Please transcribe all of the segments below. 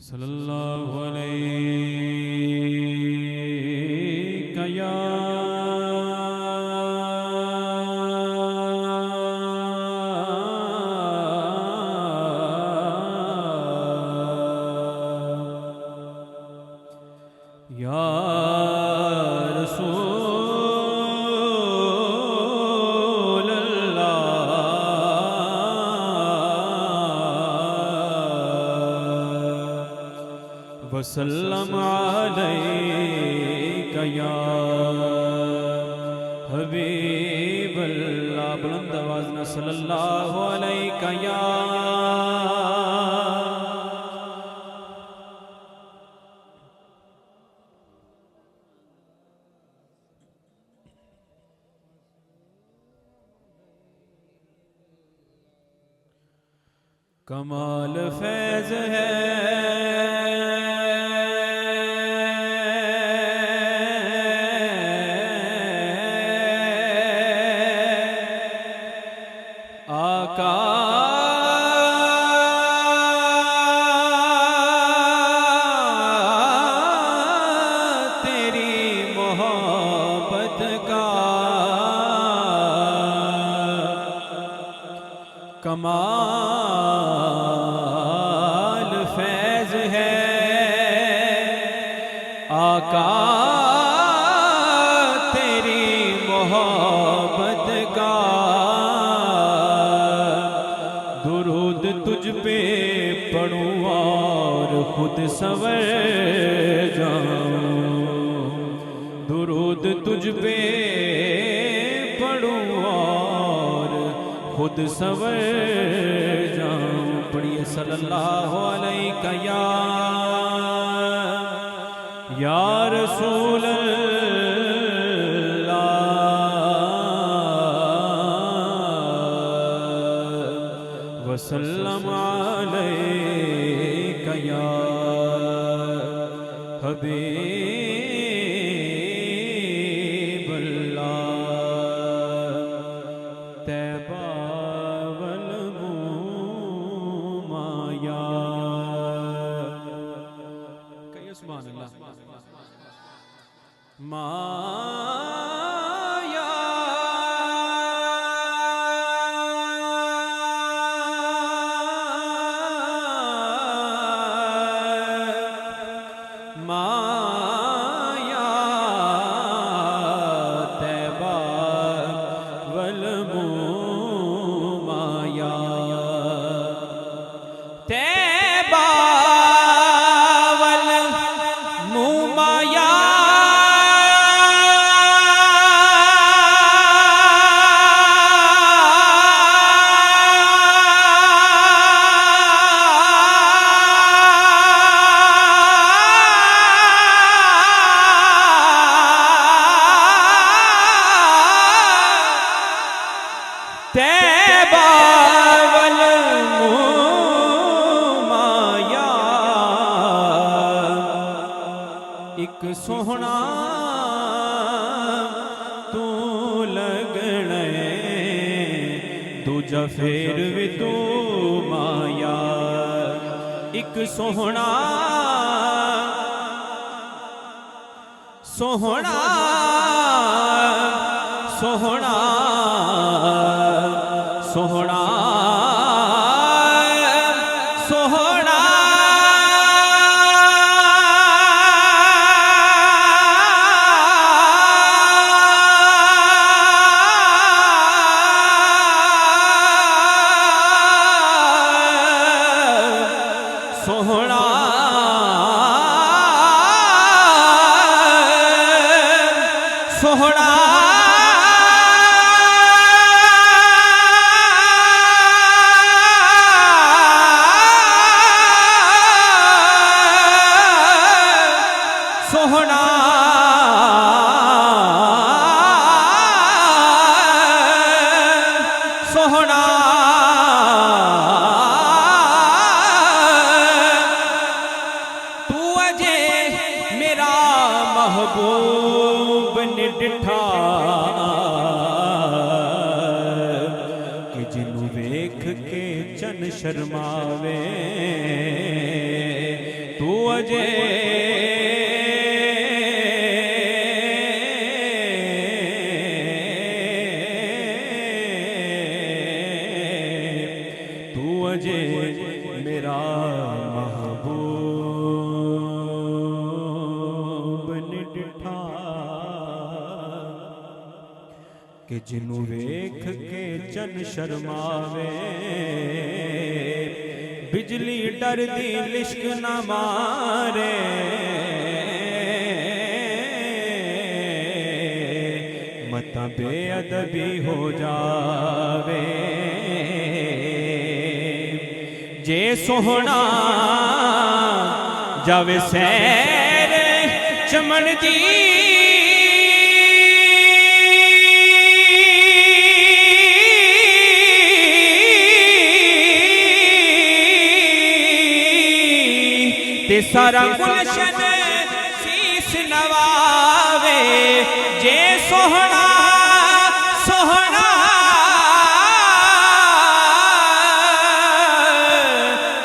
सल्लल्लाहु अलैहि या वसल्लम अलैका या हबीबल्लाह। बुलंद आवाज में सल्लल्लाहु अलैका या कमाल फैज है आका तेरी मोहब्बत का कमाल फैज है आका तेरी मोहब्बत का। दुरूद तुझ पे पढ़ूं और खुद संवर जाऊं। दुरूद तुझ पे पढ़ूं और खुद संवर जाऊं। पढ़िए सल्लल्लाहु अलैका या रसूल वसल्लम अलैका या हबीबल्लाह। तैबा वल माया कहिए सुभान अल्लाह। माया माया तैबा वल माया तैबा वल माया तैबा वल माया एक सोहना तू लगने दूजा फेर भी तू माया। एक सोहना सोहना सोहना सोहना सोहना सोहना सोहना सोहना सोहना तू अजे मेरा महबूब ने डिठा कि जिन्नू वेख के चन शर्मावे। अजे मेरा महबूब ने डिठा कि जिनू वेख के चन शर्मावे बिजली डर दी लिश्क न मारे मता बेअदबी हो जावे जे सोहना जावे सैर चमन दी ते सारा गुलशन शीस नवावे जे सोहना सोहना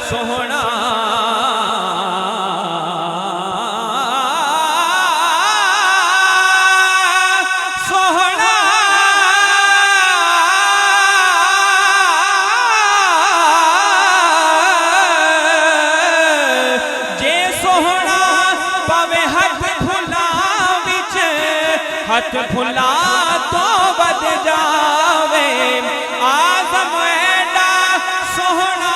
सोहना सोहना जे सोहना पावे हाथ फुला विच हाथ फुला तो बद जावे आज़म एडा सोहना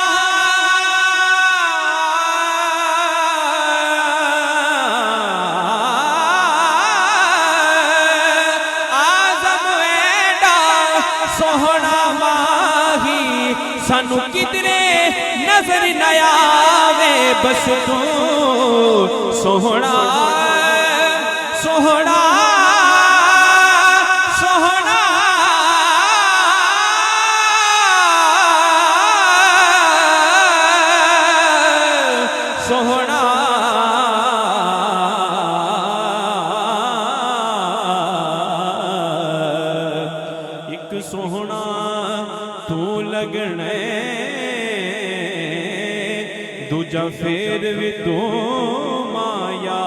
सोहना माही सानू किधरे नजर न आवे बस तू सोहना सोहना सोहना सोहना सोहना तू लगने दूजा फेर भी तू माया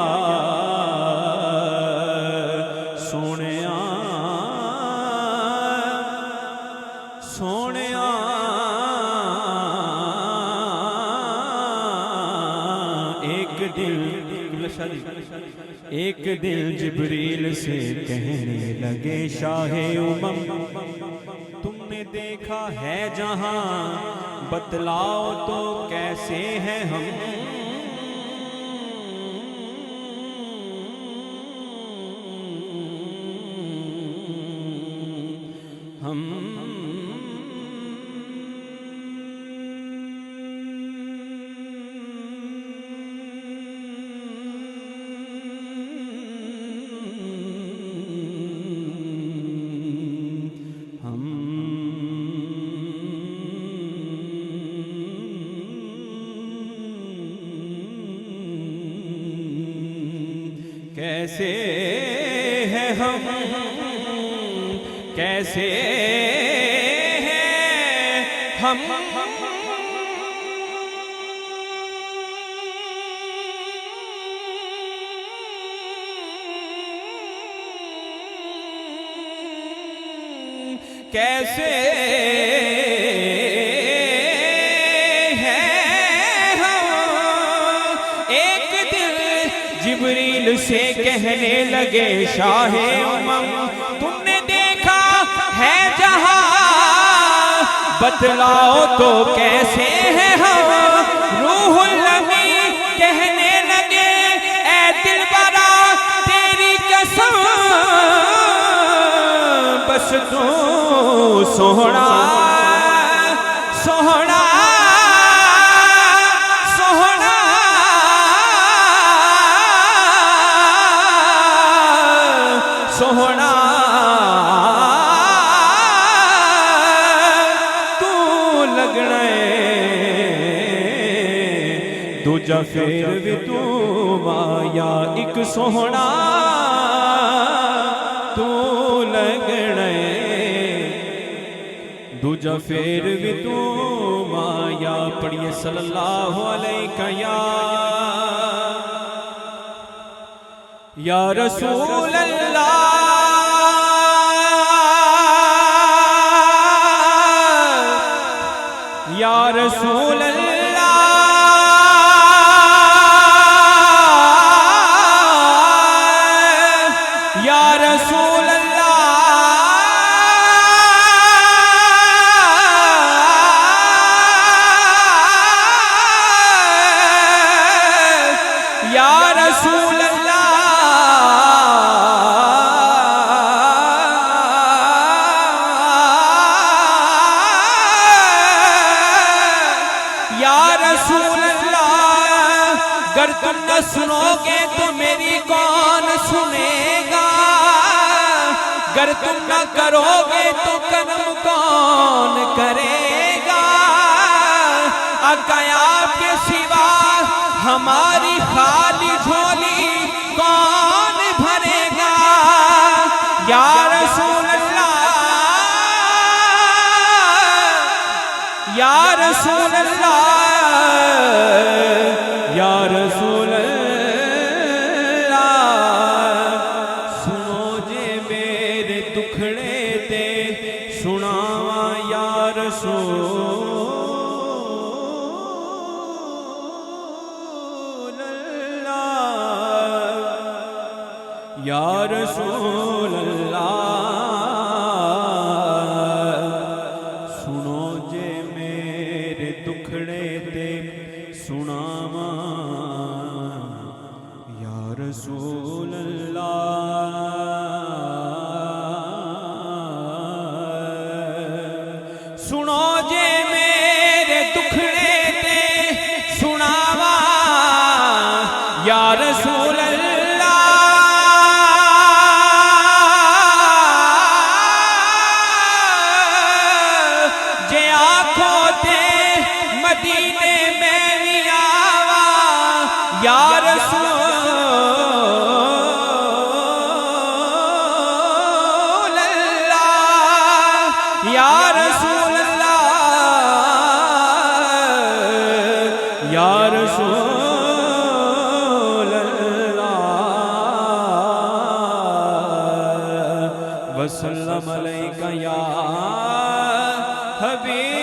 सोनिया सोनिया एक दिल जिब्रील से कहने लगे शाहे उमम तुमने देखा है जहां बतलाओ तो कैसे हैं हम कैसे हैं हम कैसे हैं हम कैसे जिब्रील से कहने लगे शाहे उमम तुमने देखा है जहां बतलाओ तो कैसे है हम रूहुल अमीन कहने लगे ऐ दिलबरा तेरी कसम बस तू सोहना सोहना सोहना तू लगना दूजा फेर भी तू माया एक सोहना तू लगना दूजा फेर भी तू माया पढ़िए सल्लल्लाहु अलैहि या या रसूल अल्लाह, या रसूल अल्लाह, या रसूल अल्लाह, या रसूल अल्लाह, या रसूल अल्लाह। गर तुम न सुनोगे तो मेरी कौन सुनेगा, गर तुम न करोगे तो कर्म कौन करेगा। आका आपके सिवा हमारी खाली झोली कौन भरेगा। या रसूल अल्लाह, या रसूल अल्लाह, या रसूल अल्लाह। सुनो जे मेरे दुखड़े ते सुनावा या रसूल अल्लाह, या रसूल अल्लाह। सुनो जे मेरे दुखड़े ते सुनावा या रसूल अल्लाह। सुनो जे मेरे दुखड़े ते सुनावा या रसूल अल्लाह। जे आखो ते मदीने में भी आवा या रसूल अल्लाह, या रसूल अल्लाह, या रसूल अल्लाह। वसल्लम अलैका या हबीब